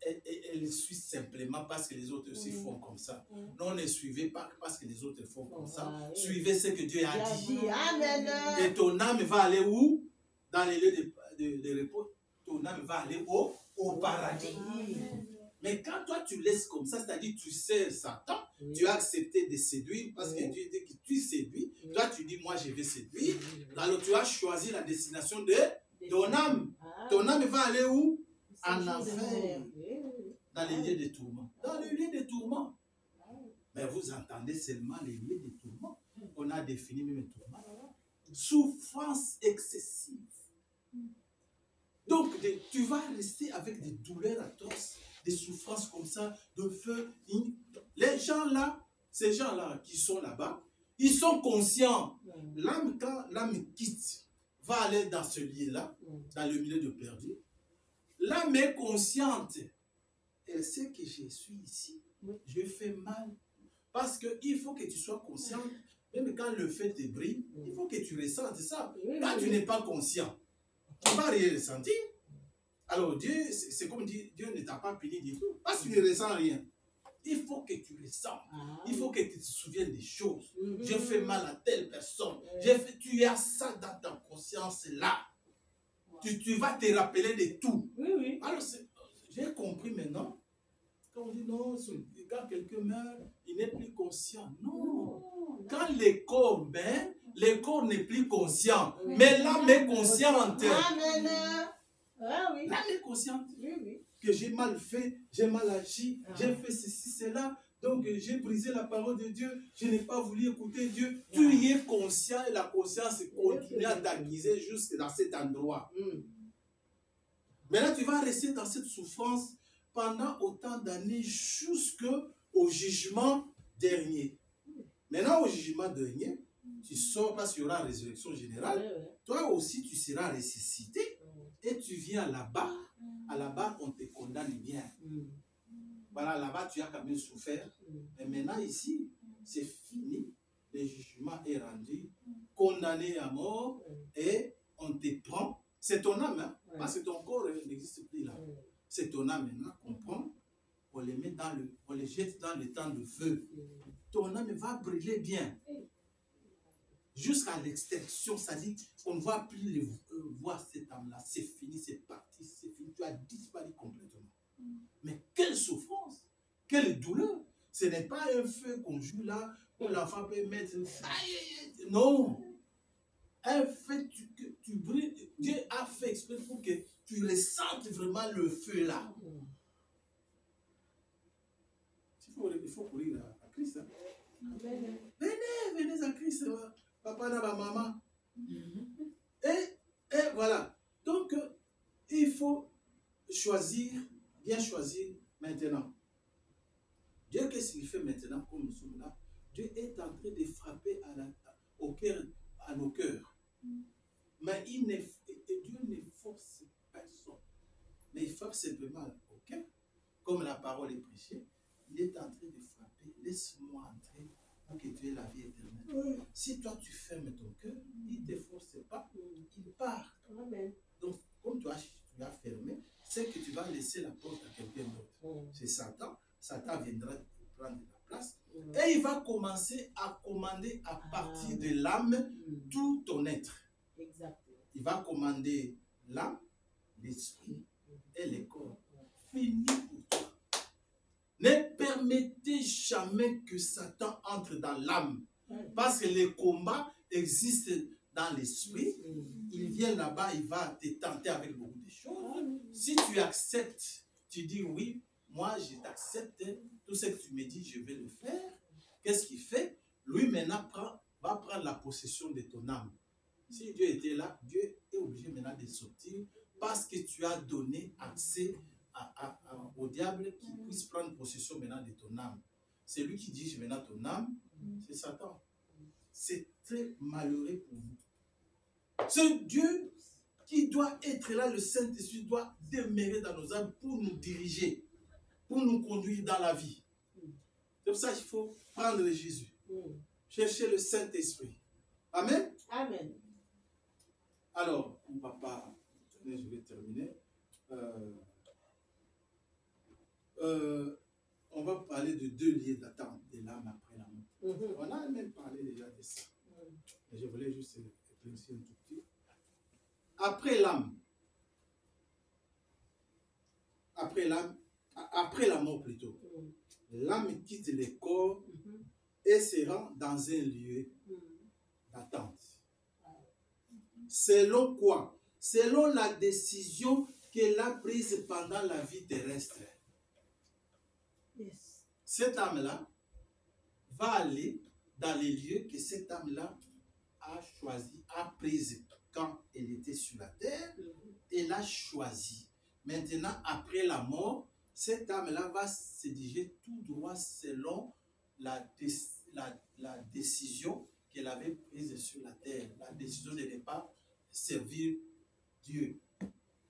elle suit simplement parce que les autres aussi font comme ça. Non, ne suivez pas parce que les autres font comme ça. Suivez ce que Dieu a dit. Amen. Et ton âme va aller où? Dans les lieux de repos. Ton âme va aller au paradis. Mais quand toi tu laisses comme ça, c'est-à-dire tu sers Satan, tu as accepté de séduire parce que Dieu dit que tu séduis. Toi tu dis, moi je vais séduire. Alors tu as choisi la destination de ton âme. Ton âme va aller où? En enfer. Dans les lieux de tourment. Dans les lieux de tourment. Mais vous entendez seulement les lieux de tourment. On a défini même le tourment. Souffrance excessive. Donc, tu vas rester avec des douleurs atroces, des souffrances comme ça, de feu. Les gens là, ces gens-là qui sont là-bas, ils sont conscients. L'âme, quand l'âme quitte, va aller dans ce lieu-là, dans le milieu de perdu. L'âme est consciente. Elle sait que je suis ici. Je fais mal. Parce qu'il faut que tu sois conscient Même quand le feu te brille, il faut que tu ressentes ça. Oui, Quand tu oui. n'es pas conscient, tu ne vas rien ressentir. Alors Dieu, c'est comme dire, Dieu ne t'a pas puni du tout. Parce que tu ne ressens rien. Il faut que tu ressens. Ah, Il faut que tu te souviennes des choses. mhm. J'ai fait mal à telle personne. Ouais. Tu as ça dans ta conscience là. Tu vas te rappeler de tout. Oui, oui. Alors, j'ai compris maintenant. Quand on dit non, quand quelqu'un meurt, il n'est plus conscient. Non. Non, Quand le corps meurt, le corps n'est plus conscient. Oui. Mais l'âme est consciente. Amen. Ah oui. L'âme est consciente. Oui, oui. Que j'ai mal fait, j'ai mal agi, Ah. j'ai fait ceci, cela. Donc, j'ai brisé la parole de Dieu. Je n'ai pas voulu écouter Dieu. Ah. Tu y es conscient et la conscience continue à t'aiguiser jusque dans cet endroit. Maintenant, tu vas rester dans cette souffrance pendant autant d'années jusqu'au jugement dernier. Maintenant, au jugement dernier, tu sors parce qu'il y aura la résurrection générale. Ouais. Toi aussi, tu seras ressuscité et tu viens là-bas. À là-bas, on te condamne bien. Voilà, là-bas, tu as quand même souffert. Mais maintenant, ici, c'est fini. Le jugement est rendu, condamné à mort et on te prend. C'est ton âme, hein? Ouais. Parce que ton corps n'existe plus là. C'est ton âme maintenant qu'on prend, on les met on les jette dans le temps de feu. Ton âme va brûler bien. Jusqu'à l'extinction, ça dit qu'on ne va plus voir cette âme-là. C'est fini, c'est parti, c'est fini. Tu as disparu complètement. Mais quelle souffrance, quelle douleur. Ce n'est pas un feu qu'on joue là, où l'enfant peut mettre. Non. Un feu, tu brûles. Dieu a fait exprès pour que tu ressentes vraiment le feu là. Il faut courir à Christ. Hein. Amen. Venez à Christ. Papa, maman. Et voilà. Donc, il faut choisir, bien choisir maintenant. Dieu, qu'est-ce qu'il fait maintenant comme nous sommes là? Dieu est en train de frapper au cœur, à nos cœurs. Mais Dieu ne force personne. Mais il frappe simplement au cœur. Comme la parole est prêchée, il est en train de frapper. Laisse-moi entrer pour que tu aies la vie éternelle. Si toi tu fermes ton cœur, il ne te force pas, il part. Amen. Donc, comme tu as fermé, c'est que tu vas laisser la porte à quelqu'un d'autre. C'est Satan. Satan viendra prendre la place. Et il va commencer à commander à partir de l'âme tout ton être. Exactement. Il va commander l'âme, l'esprit et le corps. Fini pour toi. Ne permettez jamais que Satan entre dans l'âme. Parce que le combat existe dans l'esprit. Il vient là-bas, il va te tenter avec beaucoup de choses. Si tu acceptes, tu dis oui, moi je t'accepte, tout ce que tu me dis, je vais le faire. Qu'est-ce qu'il fait? Lui maintenant va prendre la possession de ton âme. Si Dieu était là, Dieu est obligé maintenant de sortir parce que tu as donné accès au diable qui puisse prendre possession maintenant de ton âme. C'est lui qui dirige maintenant ton âme, c'est Satan. C'est très malheureux pour vous. Ce Dieu qui doit être là, le Saint-Esprit doit demeurer dans nos âmes pour nous diriger, pour nous conduire dans la vie. C'est pour ça qu'il faut prendre Jésus. Chercher le Saint-Esprit. Amen. Amen. Alors, on ne va pas, je vais terminer. On va parler de deux lieux d'attente de l'âme après la mort. On a même parlé déjà de ça. Mais je voulais juste éclaircir un tout petit. Après l'âme, après la mort plutôt, l'âme quitte le corps et se rend dans un lieu d'attente. Selon quoi? Selon la décision qu'elle a prise pendant la vie terrestre. Yes. Cette âme-là va aller dans les lieux que cette âme-là a choisi, a prise quand elle était sur la terre. Elle a choisi. Maintenant, après la mort, cette âme-là va se diriger tout droit selon la décision qu'elle avait prise sur la terre. La décision de ne pas servir Dieu.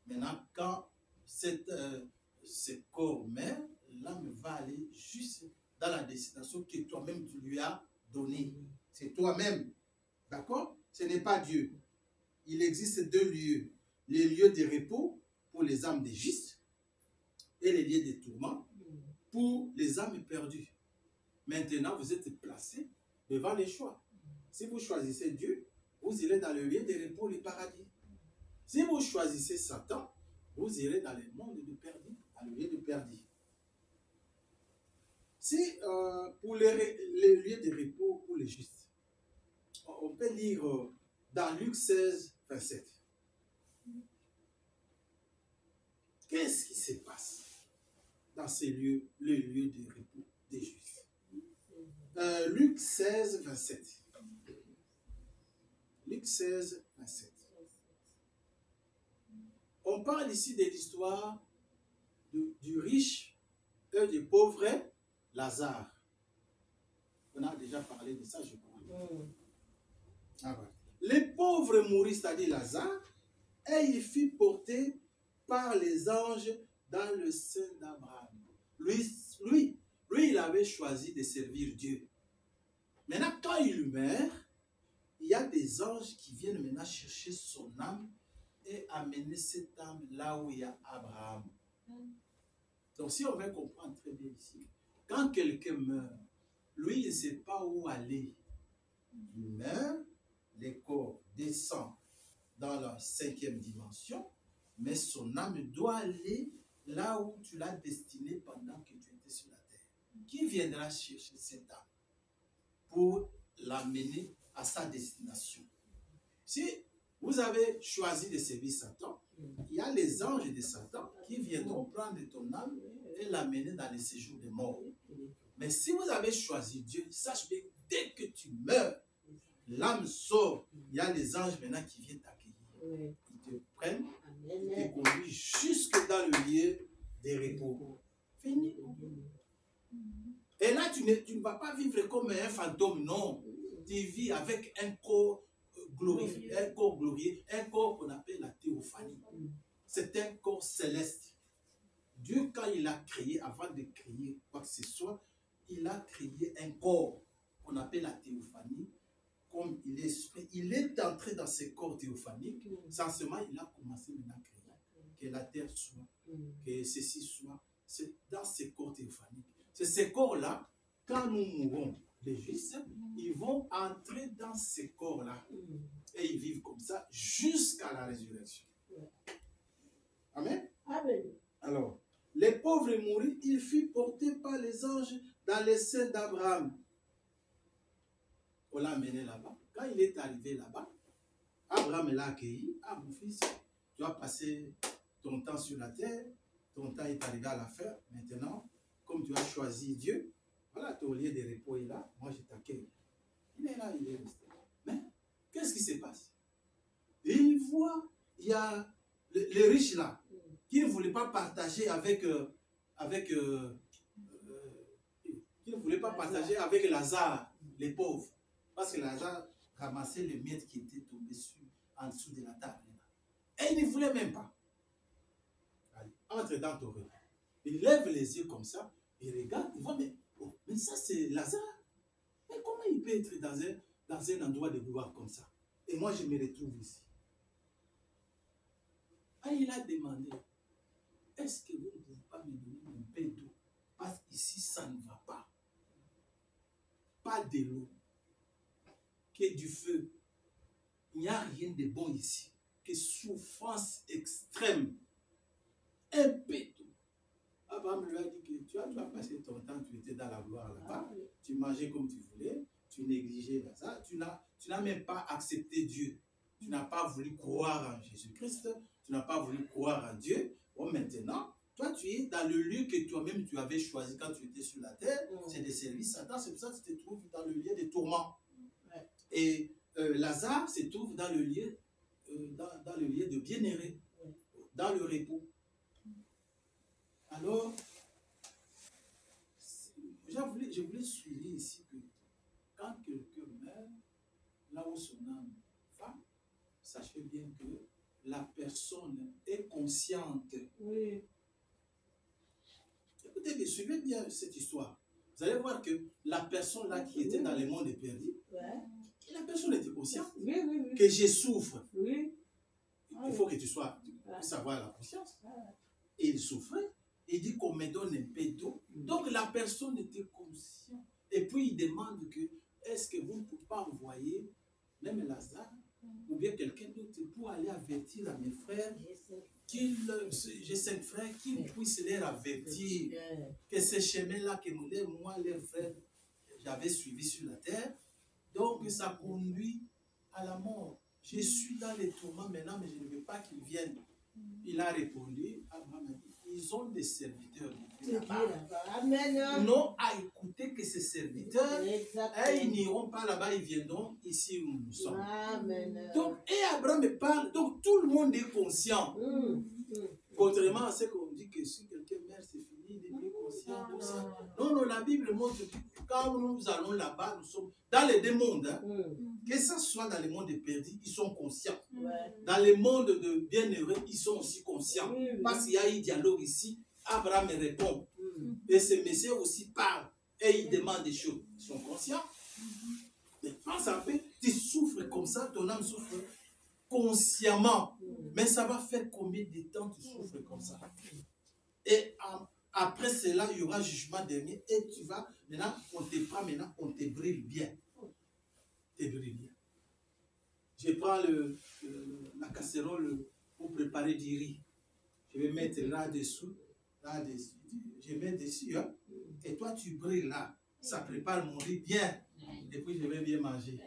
Maintenant, quand ce corps meurt, l'âme va aller juste dans la destination que toi-même tu lui as donnée. C'est toi-même. D'accord? Ce n'est pas Dieu. Il existe deux lieux. Les lieux de repos pour les âmes des justes et les lieux de tourment pour les âmes perdues. Maintenant, vous êtes placés devant les choix. Si vous choisissez Dieu, vous irez dans le lieu de repos, le paradis. Si vous choisissez Satan, vous irez dans le monde de perdu, dans le lieu de perdu. Si pour les lieux de repos pour les justes, on peut lire dans Luc 16, 27. Qu'est-ce qui se passe dans ces lieux, les lieux de repos des justes? Luc 16, 27. Luc 16, 27. On parle ici de l'histoire du riche et du pauvre Lazare. On a déjà parlé de ça, je crois. Ah ouais. Les pauvres mourut, c'est-à-dire Lazare, et il fut porté par les anges dans le sein d'Abraham. Lui, il avait choisi de servir Dieu. Maintenant, quand il meurt, il y a des anges qui viennent maintenant chercher son âme et amener cette âme là où il y a Abraham. Donc, si on veut comprendre très bien ici, quand quelqu'un meurt, lui, il ne sait pas où aller. Il meurt, les corps descendent dans la 5e dimension, mais son âme doit aller là où tu l'as destiné pendant que tu étais sur la terre. Qui viendra chercher cette âme pour l'amener à sa destination? Si vous avez choisi de servir Satan, il y a les anges de Satan qui viendront prendre ton âme et l'amener dans le séjour des morts. Mais si vous avez choisi Dieu, sache bien, dès que tu meurs, l'âme sort. Il y a les anges maintenant qui viennent t'accueillir. Ils te prennent, ils te conduisent jusque dans le lieu des repos. Fini. Et là, tu ne vas pas vivre comme un fantôme, non. Tu vis avec un corps glorifié, un corps glorieux, un corps qu'on appelle la théophanie. C'est un corps céleste. Dieu, quand il a créé, avant de créer quoi que ce soit, il a créé un corps qu'on appelle la théophanie. Comme il est esprit, il est entré dans ce corps théophanique. Sensement, il a commencé maintenant à créer. Que la terre soit, que ceci soit. C'est dans ce corps théophanique. C'est ce corps-là, quand nous mourrons, les justes, ils vont entrer dans ces corps-là. Et ils vivent comme ça jusqu'à la résurrection. Amen. Amen. Alors, les pauvres mourus, il fut porté par les anges dans les seins d'Abraham. On l'a amené là-bas. Quand il est arrivé là-bas, Abraham l'a accueilli. Ah, mon fils, tu as passé ton temps sur la terre, ton temps est arrivé à la fin. Maintenant, comme tu as choisi Dieu, voilà, ton lieu de repos est là, moi je t'accueille. Il est là, il est resté. Mais, qu'est-ce qui se passe? Et il voit, il y a les riches là, qui ne voulaient pas partager avec Lazare, les pauvres. Parce que Lazare ramassait les miettes qui étaient tombées en dessous de la table. Et il ne voulait même pas. Allez, entre dans ton repas. Il lève les yeux comme ça, il regarde, il voit, mais ça c'est Lazare. Mais comment il peut être dans un endroit de gloire comme ça? Et moi je me retrouve ici. Et il a demandé, est-ce que vous ne pouvez pas me donner un peu d'eau? Parce qu'ici ça ne va pas. Pas de l'eau. Que du feu. Il n'y a rien de bon ici. Que souffrance extrême. Un peu d'eau. Abraham lui a dit que tu as passé ton temps, tu étais dans la gloire là-bas, tu mangeais comme tu voulais, tu négligeais ça, tu n'as même pas accepté Dieu. Tu n'as pas voulu croire en Jésus-Christ, tu n'as pas voulu croire en Dieu. Bon, maintenant, toi, tu es dans le lieu que toi-même tu avais choisi quand tu étais sur la terre, c'est de servir Satan, c'est pour ça que tu te trouves dans le lieu des tourments. Et Lazare se trouve dans le lieu, dans le lieu de bien-aimé, dans le repos. Alors, je voulais souligner ici que quand quelqu'un meurt, là où son âme va, sachez bien que la personne est consciente. Oui. Écoutez, suivez bien cette histoire. Vous allez voir que la personne là qui était dans le monde perdu, Ouais. la personne était consciente Oui, oui, oui. que je souffre. Oui. Il faut que tu puisses avoir la conscience. Et il souffrait. Il dit qu'on me donne un peu d'eau. Donc la personne était consciente. Et puis il demande que, est-ce que vous ne pouvez pas envoyer même Lazare ou bien quelqu'un d'autre pour aller avertir à mes frères, j'ai 5 frères, qu'ils puissent les avertir que ce chemin-là que moi, leurs frères, j'avais suivi sur la terre, donc ça conduit à la mort. Je suis dans les tourments maintenant, mais je ne veux pas qu'ils viennent. Il a répondu, Abraham a dit, ils ont des serviteurs de Dieu là-bas. Amen. Non à écouter que ces serviteurs, Exactement. ils n'iront pas là-bas, ils viendront ici où nous sommes. Amen. Donc, et Abraham parle, donc tout le monde est conscient. Contrairement à ce qu'on dit que si quelqu'un meurt, c'est fini, il est bien conscient. Tout ça. Non, non, la Bible montre que quand nous allons là-bas, nous sommes dans les deux mondes. Hein, que ce soit dans le monde des perdus, ils sont conscients. Ouais. Dans le monde de bienheureux, ils sont aussi conscients. Oui, oui. Parce qu'il y a eu dialogue ici, Abraham répond. Et ce messieurs aussi parle. Et il demande des choses. Ils sont conscients. Mais pense un peu, tu souffres comme ça, ton âme souffre consciemment. Mais ça va faire combien de temps tu souffres comme ça? Et après cela, il y aura jugement dernier. Et tu vas, maintenant, on te prend, maintenant, on te brille bien. Te brille bien. Je prends la casserole pour préparer du riz. Je vais mettre là-dessous. Là-dessus. Je mets dessus. Hein? Et toi, tu brilles là. Ça prépare mon riz bien. Et puis, je vais bien manger.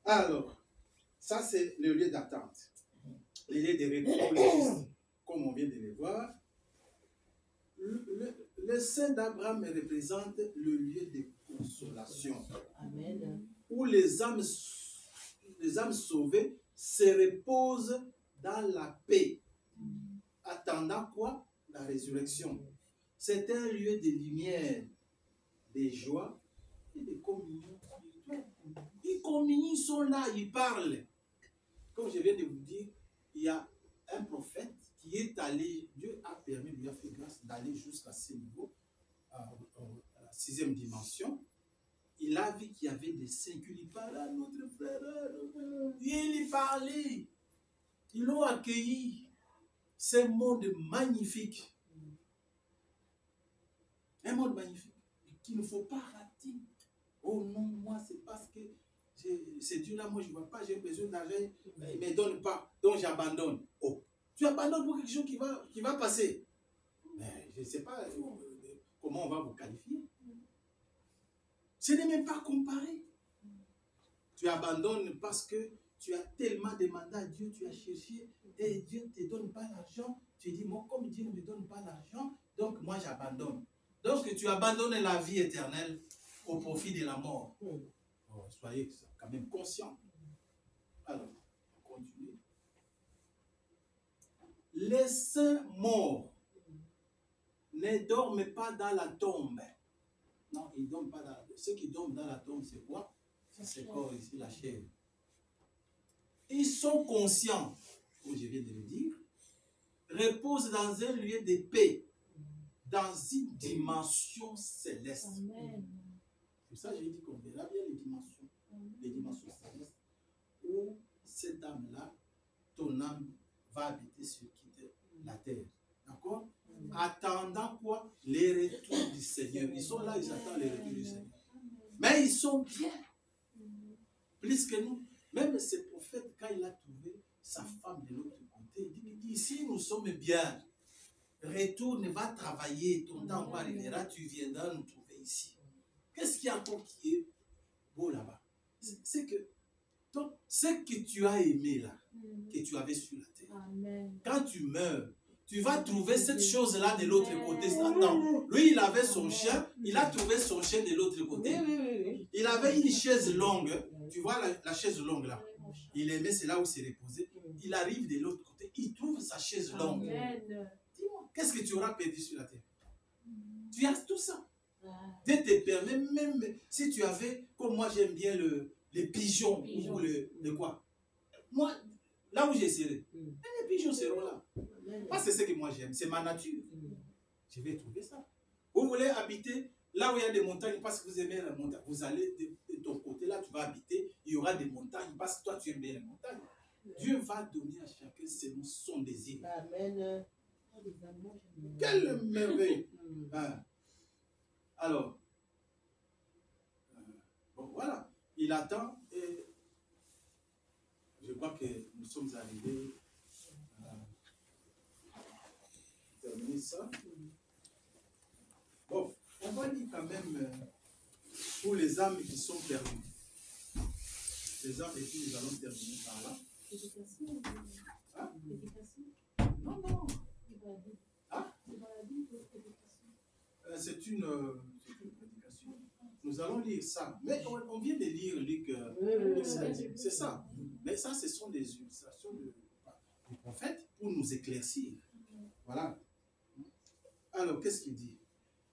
Alors, ça, c'est le lieu d'attente. Le lieu de repos, comme on vient de le voir. Le sein d'Abraham représente le lieu de consolation. Amen. Où les âmes sauvées se reposent dans la paix. Attendant quoi? La résurrection. C'est un lieu de lumière, de joie et de communion spirituelle. Ils communient, ils sont là, ils parlent. Comme je viens de vous dire, il y a un prophète qui est allé, Dieu a permis, lui a fait grâce d'aller jusqu'à ce niveau, à la 6e dimension. Il a vu qu'il y avait des saints qui lui parlaient à notre frère. Il lui parlait. Ils l'ont accueilli. C'est un monde magnifique. Un monde magnifique qu'il ne faut pas rater. Oh non, moi c'est parce que c'est Dieu-là, moi je ne vois pas, j'ai besoin d'argent, il ne me donne pas, donc j'abandonne. Oh, tu abandonnes pour quelque chose qui va passer. Mais je ne sais pas comment on va vous qualifier. Ce n'est même pas comparé. Tu abandonnes parce que tu as tellement demandé à Dieu, tu as cherché et Dieu ne te donne pas l'argent. Tu dis, moi, comme Dieu ne me donne pas l'argent, donc moi j'abandonne. Donc tu abandonnes la vie éternelle au profit de la mort. Oh, soyez quand même conscients. Alors, on continue. Les saints morts ne dorment pas dans la tombe. Non, ils ne dorment pas dans la tombe. Ceux qui dorment dans la tombe, c'est quoi? C'est le corps ici, la chair. Ils sont conscients, comme je viens de le dire, reposent dans un lieu de paix, dans une dimension céleste. Amen. C'est pour ça que j'ai dit qu'on verra bien les dimensions célestes, où cette âme-là, ton âme va habiter sur la terre. D'accord? Attendant quoi? Les retours du Seigneur. Ils sont là, ils attendent les retours du Seigneur. Mais ils sont bien. Plus que nous. Même ce prophète, quand il a trouvé sa femme de l'autre côté, il dit, ici nous sommes bien. Retourne, va travailler, ton temps arrivera, tu viendras nous trouver ici. Qu'est-ce qu'il y a encore qui est beau là-bas? C'est que donc, ce que tu as aimé là, que tu avais sur la terre, Amen. quand tu meurs, tu vas trouver cette chose-là de l'autre côté. Non, lui, il avait son chien, il a trouvé son chien de l'autre côté. Il avait une chaise longue, tu vois la chaise longue là. Il aimait, c'est là où il s'est reposé. Il arrive de l'autre côté, il trouve sa chaise longue. Amen. Dis-moi, qu'est-ce que tu auras perdu sur la terre? Tu as tout ça. Dieu te permet, même si tu avais, comme moi j'aime bien les pigeons, ou le quoi. Moi, là où j'ai serré, les pigeons seront là. Parce que c'est ce que moi j'aime, c'est ma nature. Je vais trouver ça. Vous Vous voulez habiter là où il y a des montagnes parce que vous aimez la montagne. Vous allez de ton côté, là tu vas habiter, il y aura des montagnes parce que toi tu aimes bien les montagnes. Dieu va donner à chacun selon son désir. Amen. Quelle merveille! Hein. Alors, bon, voilà, il attend et je crois que nous sommes arrivés à terminer ça. Bon, on va lire quand même pour les âmes qui sont perdues. Les âmes, et puis nous allons terminer par là. Éducation. Hein? Éducation. Non, non. C'est dans la Bible. Hein? C'est dans la Bible, éducation. C'est une prédication. Nous allons lire ça. Mais on vient de lire Luc. C'est ça. Mais ça, ce sont des illustrations du prophète pour nous éclaircir. Voilà. Alors, qu'est-ce qu'il dit?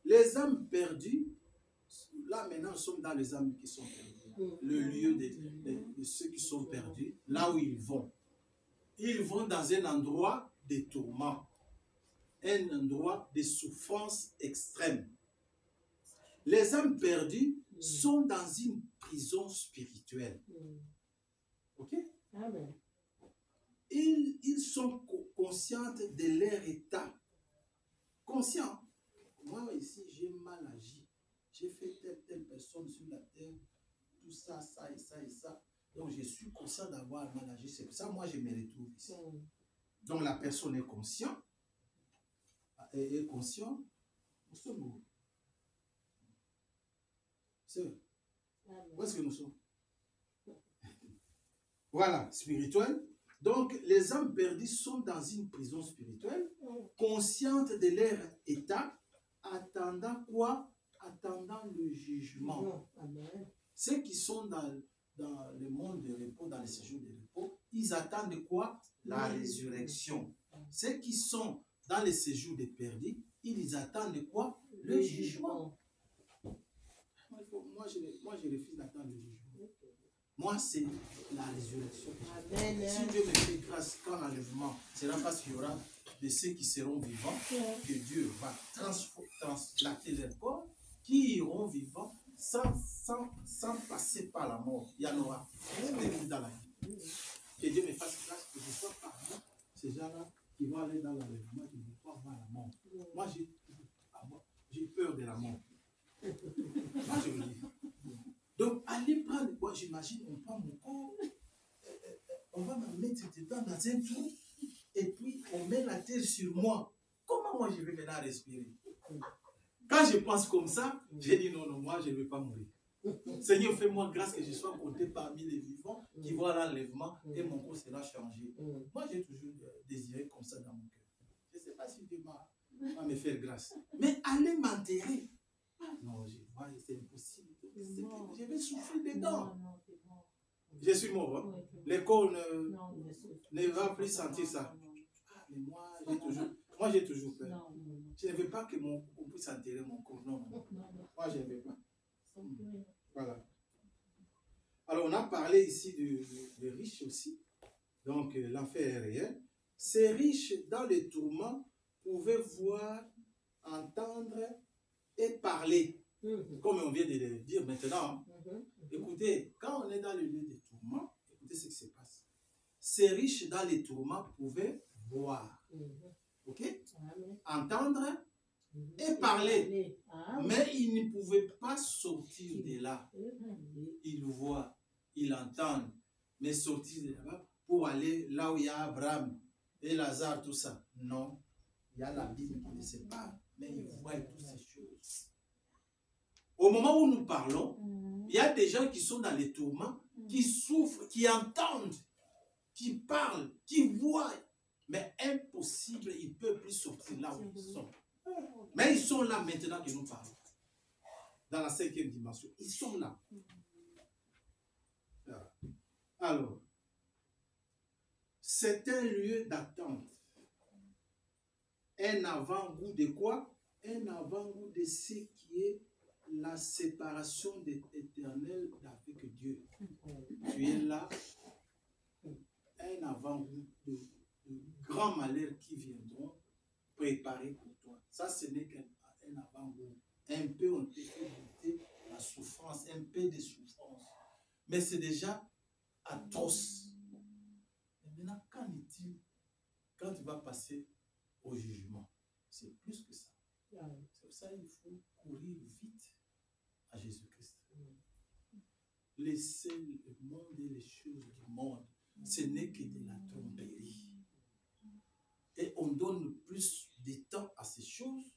Les âmes perdues, là maintenant, nous sommes dans les âmes qui sont perdues. Le lieu de ceux qui sont perdus, là où ils vont. Ils vont dans un endroit de tourment, un endroit de souffrance extrême. Les âmes perdues sont dans une prison spirituelle. Ok? Amen. Ils sont conscients de leur état. Conscients. Moi, ici, j'ai mal agi. J'ai fait telle personne sur la terre. Tout ça, ça et ça et ça. Donc, je suis conscient d'avoir mal agi. C'est pour ça, moi, je me retrouve ici. Donc, la personne est consciente. Est conscient. Nous sommes où? Où est-ce que nous sommes? Voilà, spirituel. Donc, les âmes perdues sont dans une prison spirituelle, conscientes de leur état, attendant quoi? Attendant le jugement. Ceux qui sont dans le monde de repos, dans le séjour de repos, ils attendent quoi? La résurrection. Ceux qui sont dans le séjour des perdus, ils attendent quoi? Le jugement. Moi, je refuse d'attendre le jugement. Moi, c'est la résurrection. Amen. Si Dieu me fait grâce quand l'enlèvement, c'est là parce qu'il y aura de ceux qui seront vivants que Dieu va transplanter leur corps, qui iront vivants sans passer par la mort. Il y en aura. C'est dans la vie. Que Dieu me fasse grâce que je sois parmi ces gens-là qui vont aller dans l'enlèvement, qui ne vont pas voir la mort. Moi, j'ai peur de la mort. Moi, je veux dire. Donc, allez prendre, moi j'imagine, on prend mon corps, on va me mettre dedans dans un trou, et puis on met la terre sur moi. Comment moi je vais maintenant respirer? Quand je pense comme ça, j'ai dit non, moi je ne vais pas mourir. Seigneur, fais-moi grâce que je sois compté parmi les vivants qui voient l'enlèvement et mon corps sera changé. Moi j'ai toujours désiré comme ça dans mon cœur. Je ne sais pas si Dieu va me faire grâce. Mais allez m'enterrer. Non, c'est impossible. Je vais souffrir dedans. Je suis mort. Hein? Le corps ne va plus sentir ça. Ah, mais moi, j'ai toujours peur. Je ne veux pas qu'on puisse enterrer mon corps. Non. Moi, je ne veux pas. Voilà. Alors, on a parlé ici de riches aussi. Donc, l'enfer est réel. Ces riches, dans les tourments, pouvaient voir, entendre et parler. Comme on vient de le dire maintenant. Écoutez, quand on est dans le lieu des tourments, écoutez ce qui se passe. Ces riches dans les tourments pouvaient voir, ok, entendre et parler. Mais ils ne pouvaient pas sortir de là. Ils voient, ils entendent, mais sortir de là pour aller là où il y a Abraham et Lazare, tout ça. Non, il y a la Bible qui les sépare, mais ils voient toutes ces choses. Au moment où nous parlons, il y a des gens qui sont dans les tourments, qui souffrent, qui entendent, qui parlent, qui voient. Mais impossible, ils ne peuvent plus sortir là où ils sont. Mais ils sont là maintenant que nous parlons. Dans la 5e dimension. Ils sont là. Alors, c'est un lieu d'attente. Un avant-goût de quoi? Un avant-goût de ce qui est la séparation de l'éternel avec Dieu. Tu es là, un avant-goût de grands malheurs qui viendront préparés pour toi. Ça, ce n'est qu'un avant-goût. souffrance, un peu de souffrance. Mais c'est déjà atroce. Et maintenant, qu'en est-il quand tu vas passer au jugement? C'est plus que ça. C'est pour ça qu'il faut courir vite à Jésus-Christ. Laissez le monde et les choses du monde. Ce n'est que de la tromperie. Et on donne plus de temps à ces choses,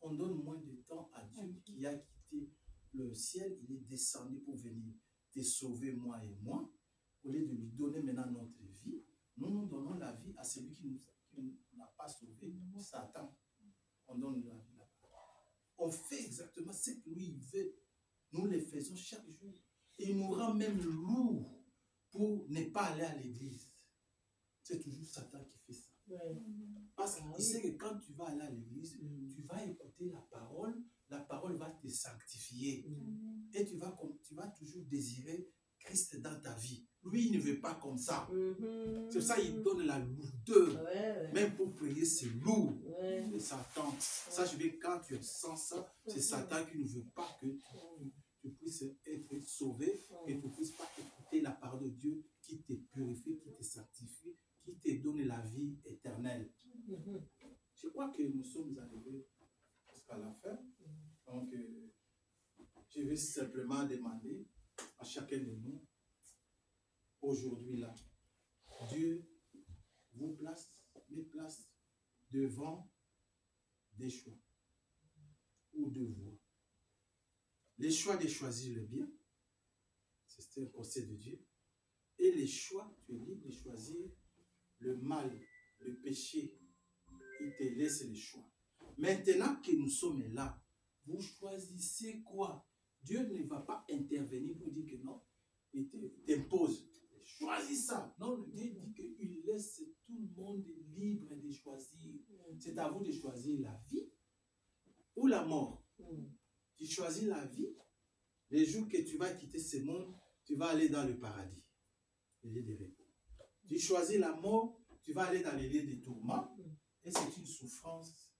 on donne moins de temps à Dieu qui a quitté le ciel, il est descendu pour venir te sauver, moi et moi. Au lieu de lui donner maintenant notre vie, nous donnons la vie à celui qui n'a pas sauvé, Satan. On donne la vie là-bas. On fait exactement ce que lui il veut. Nous le faisons chaque jour. Et il nous rend même lourd pour ne pas aller à l'église. C'est toujours Satan qui fait ça. Parce qu'il sait que quand tu vas aller à l'église, tu vas écouter la parole va te sanctifier. Et tu vas toujours désirer Christ dans ta vie. Lui, il ne veut pas comme ça. C'est pour ça qu'il donne la lourdeur. Même pour prier, c'est lourd. C'est Satan. Sache bien, quand tu sens ça, c'est Satan qui ne veut pas que tu puisses être sauvé, que tu ne puisses pas écouter la parole de Dieu qui te purifie, qui te sanctifie, qui te donne la vie éternelle. Je crois que nous sommes arrivés jusqu'à la fin. Donc, je vais simplement demander à chacun de nous, aujourd'hui là, Dieu me place devant des choix ou deux voies. Les choix de choisir le bien, c'est un conseil de Dieu. Et les choix, tu es libre de choisir le mal, le péché. Il te laisse les choix. Maintenant que nous sommes là, vous choisissez quoi? Dieu ne va pas intervenir pour dire que non, il t'impose. Choisis ça. Non, Dieu dit qu'il laisse tout le monde libre de choisir. C'est à vous de choisir la vie ou la mort. Tu choisis la vie. Les jours que tu vas quitter ce monde, tu vas aller dans le paradis. Le lieu de repos. Tu choisis la mort, tu vas aller dans les lieux de tourment. Et c'est une souffrance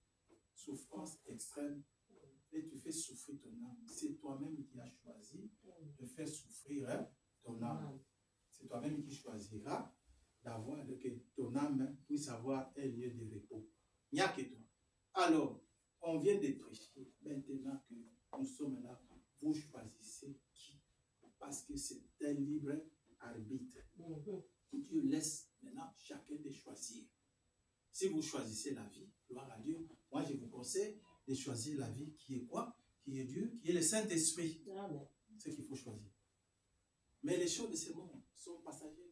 extrême. Et tu fais souffrir ton âme. C'est toi-même qui as choisi de faire souffrir ton âme. C'est toi-même qui choisiras d'avoir que ton âme puisse avoir un lieu de repos. Il n'y a que toi. Alors, on vient de prêcher. Maintenant que nous sommes là, vous choisissez qui? Parce que c'est un libre arbitre. Dieu laisse maintenant chacun de choisir. Si vous choisissez la vie, gloire à Dieu, moi je vous conseille de choisir la vie qui est quoi? Qui est Dieu, qui est le Saint-Esprit. C'est ce qu'il faut choisir. Mais les choses de ce monde sont passagères.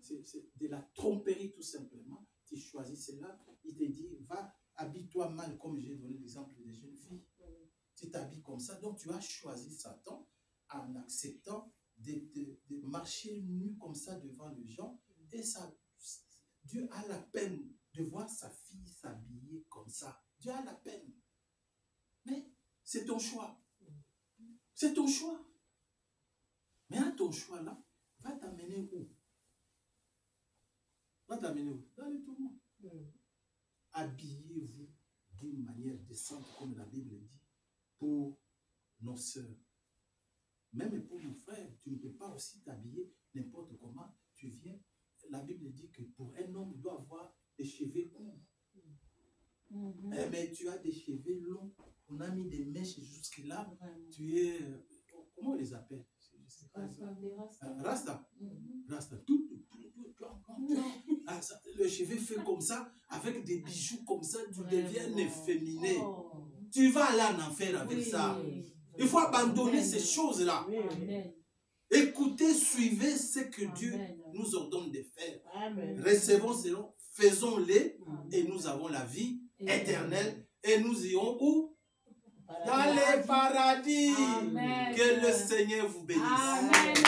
C'est de la tromperie tout simplement. Tu choisis cela, il te dit, va, habille-toi mal, comme j'ai donné l'exemple des jeunes filles. Tu t'habilles comme ça, donc tu as choisi Satan en acceptant de marcher nu comme ça devant les gens. Et ça, Dieu a la peine de voir sa fille s'habiller comme ça. Dieu a la peine. Mais c'est ton choix. C'est ton choix. Mais à ton choix là, va t'amener où? Va t'amener où? Dans le tourment. Habillez-vous d'une manière décente, comme la Bible dit, pour nos sœurs. Même pour nos frères, tu ne peux pas aussi t'habiller n'importe comment. Tu viens, la Bible dit que pour un homme, il doit avoir des cheveux courts. Mais tu as des cheveux longs. On a mis des mèches jusque-là. Tu es, comment on les appelle? Rasta. Rasta. Le cheveu fait comme ça, avec des bijoux comme ça, tu deviens efféminé. Tu vas aller en enfer avec ça. Il faut abandonner ces choses-là. Écoutez, suivez ce que Dieu nous ordonne de faire. Recevons cela, faisons-les, et nous avons la vie éternelle. Et nous irons où? Dans les paradis. Que le Seigneur vous bénisse. Amen.